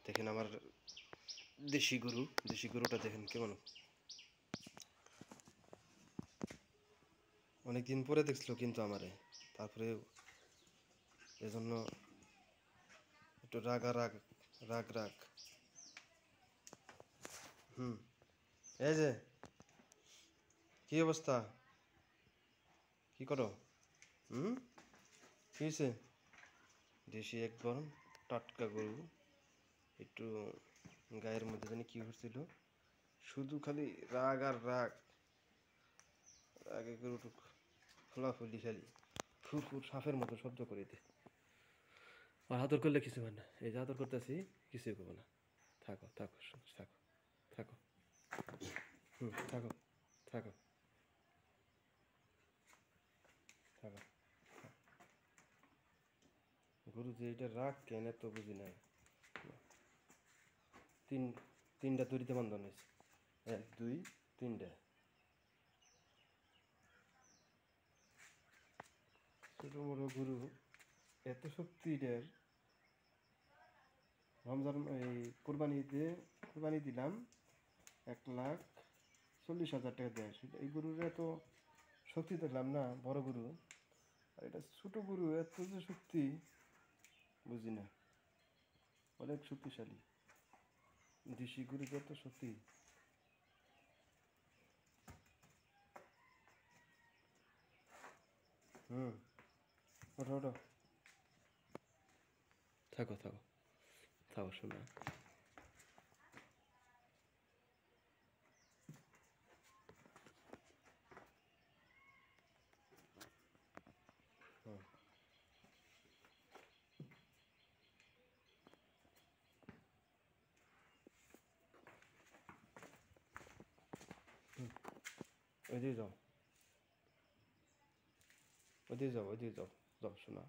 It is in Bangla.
দেখেন আমার দেশি গরুটা দেখেন কেমন। অনেকদিন পরে দেখছিল কিন্তু আমারে, তারপরে এজন্য একটু রাগ রাগ রাগ। এই যে কি অবস্থা, কি করো? কি হয়েছে? দেশি একদম টাটকা গরু, একটু গায়ের মধ্যে জানি কি হচ্ছিল, শুধু খালি রাগ আর রাগ। রাগে গরুটু ফোলাফুলি খালি ফুরফুর সাপের মতো শব্দ করে দে। আর আদর করলে কিছু হয় না, এই যে আদর করতেছি কিছুই করবো না। থাকো থাকো থাকো থাকো, থাকো থাকো থাকো। গরু যে এটা রাগ কেন তো বুঝি না। তিনটা দড়িতে বান্ধন হয়েছে, 1 2 3টা। ছোটো বড়ো গরু, এত শক্তি এটার। রমজান এই কোরবানি দিলাম 1,40,000 টাকা দেয়, সেটা এই গরুর এত শক্তি দেখলাম না, বড় গরু। আর এটা ছোটো গরু, এত যে শক্তি বুঝি না, অনেক শক্তিশালী দেশি গরু, এত শক্তি। ওঠো ওঠো, থাকো থাকো থাকো শোনা। ওইদিকে যাও, ওইদিকে যাও, ওইদিকে যাও, যাও শোনা।